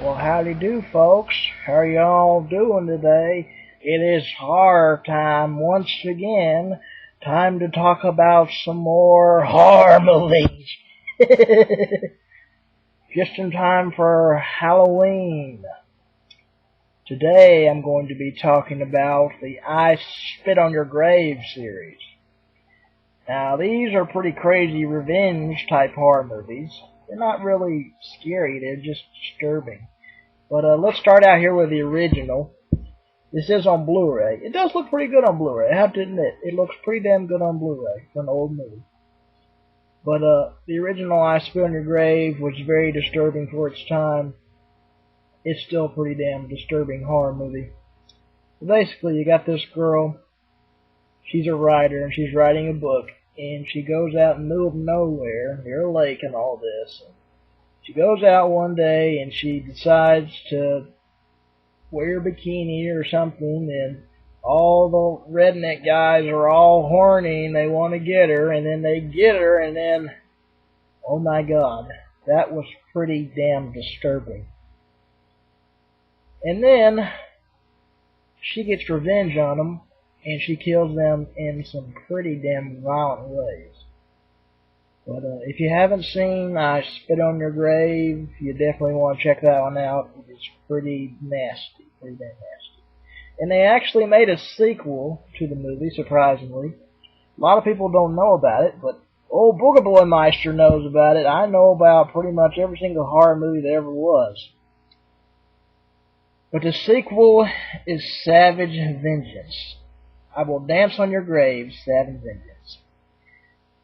Well, howdy do, folks. How are y'all doing today? It is horror time once again. Time to talk about some more horror movies. Just in time for Halloween. Today I'm going to be talking about the I Spit on Your Grave series. Now, these are pretty crazy revenge type horror movies. They're not really scary, they're just disturbing. But let's start out here with the original. This is on Blu-ray. It does look pretty good on Blu-ray, I have to admit. It looks pretty damn good on Blu-ray for an old movie. But the original I Spit on Your Grave was very disturbing for its time. It's still a pretty damn disturbing horror movie. Basically, you got this girl. She's a writer, and she's writing a book. And she goes out in the middle of nowhere, near a lake and all this. She goes out one day, and she decides to wear a bikini or something, and all the redneck guys are all horny, and they want to get her, and then they get her, and then, oh my god, that was pretty damn disturbing. And then, she gets revenge on them, and she kills them in some pretty damn violent ways. But if you haven't seen I Spit on Your Grave, you definitely want to check that one out. It's pretty nasty, pretty damn nasty. And they actually made a sequel to the movie, surprisingly. A lot of people don't know about it, but old Booger Boy Meister knows about it. I know about pretty much every single horror movie there ever was. But the sequel is Savage Vengeance. I Will Dance on Your Grave, Savage Vengeance.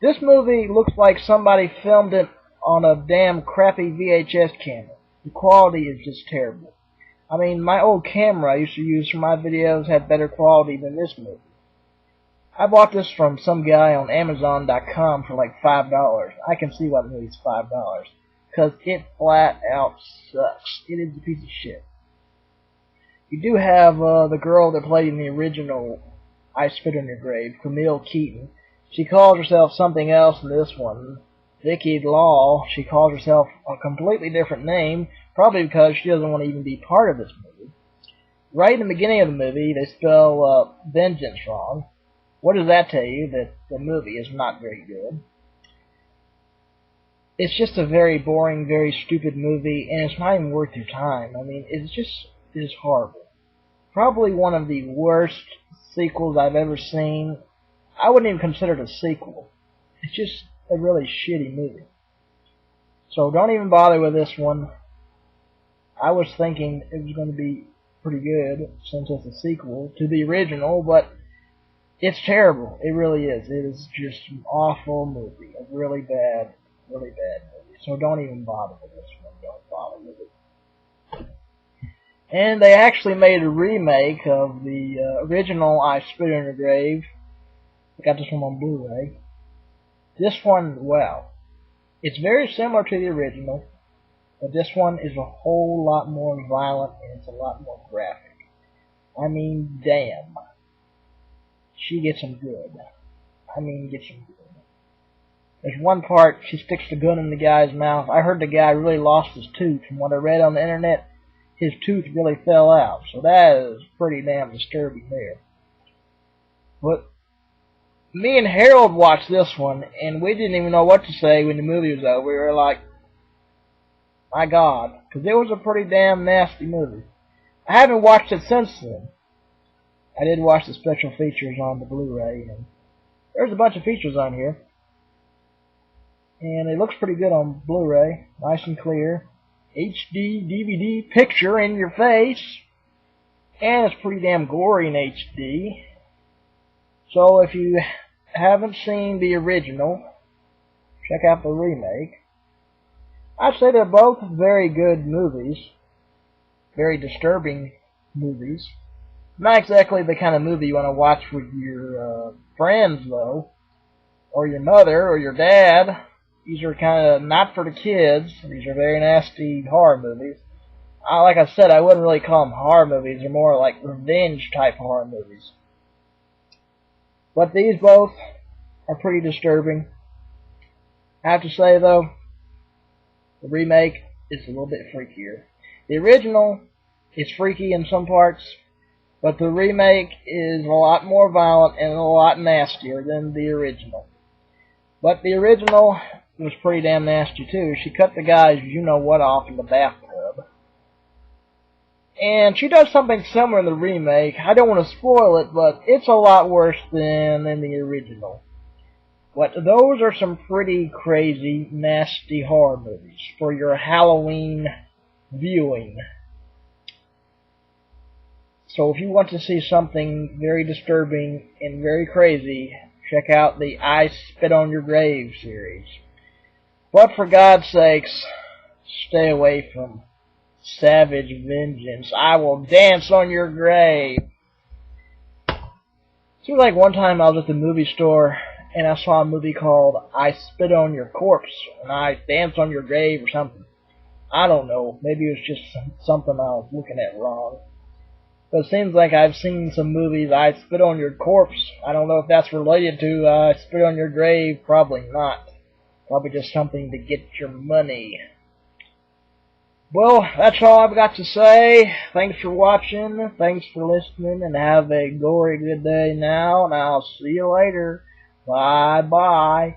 This movie looks like somebody filmed it on a damn crappy VHS camera. The quality is just terrible. I mean, my old camera I used to use for my videos had better quality than this movie. I bought this from some guy on Amazon.com for like $5. I can see why the movie's $5. Because it flat out sucks. It is a piece of shit. You do have the girl that played in the original I Spit on Your Grave, Camille Keaton. She calls herself something else in this one. Vicky Law. She calls herself a completely different name, probably because she doesn't want to even be part of this movie. Right in the beginning of the movie, they spell vengeance wrong. What does that tell you? That the movie is not very good. It's just a very boring, very stupid movie, and it's not even worth your time. I mean, it is horrible. Probably one of the worst sequels I've ever seen. I wouldn't even consider it a sequel. It's just a really shitty movie. So don't even bother with this one. I was thinking it was going to be pretty good since it's a sequel to the original, but it's terrible. It really is. It is just an awful movie. A really bad movie. So don't even bother with this one. Don't bother with it. And they actually made a remake of the original I Spit on Your Grave. I got this one on Blu-ray. This one, well, it's very similar to the original, but this one is a whole lot more violent and it's a lot more graphic. I mean, damn. She gets him good. I mean, gets him good. There's one part, she sticks the gun in the guy's mouth. I heard the guy really lost his tooth. From what I read on the internet, his tooth really fell out. So that is pretty damn disturbing there. But me and Harold watched this one, and we didn't even know what to say when the movie was over. We were like, my God, because it was a pretty damn nasty movie. I haven't watched it since then. I did watch the special features on the Blu-ray, and there's a bunch of features on here. And it looks pretty good on Blu-ray, nice and clear. HD DVD picture in your face. And it's pretty damn gory in HD. So if you haven't seen the original, check out the remake. I'd say they're both very good movies. Very disturbing movies. Not exactly the kind of movie you want to watch with your friends, though. Or your mother, or your dad. These are kind of not for the kids. These are very nasty horror movies. Like I said, I wouldn't really call them horror movies. They're more like revenge type horror movies. But these both are pretty disturbing. I have to say, though, the remake is a little bit freakier. The original is freaky in some parts, but the remake is a lot more violent and a lot nastier than the original. But the original was pretty damn nasty too. She cut the guy's you-know-what off in the bathtub. And she does something similar in the remake. I don't want to spoil it, but it's a lot worse than in the original. But those are some pretty crazy, nasty horror movies for your Halloween viewing. So if you want to see something very disturbing and very crazy, check out the I Spit on Your Grave series. But for God's sakes, stay away from savage vengeance. I will dance on your grave. Seems like one time I was at the movie store and I saw a movie called I Spit on Your Corpse and I Dance on Your Grave or something. I don't know. Maybe it was just something I was looking at wrong. But it seems like I've seen some movies, I Spit on Your Corpse. I don't know if that's related to I Spit on Your Grave. Probably not. Probably just something to get your money. Well, that's all I've got to say. Thanks for watching. Thanks for listening. And have a gory good day now. And I'll see you later. Bye-bye.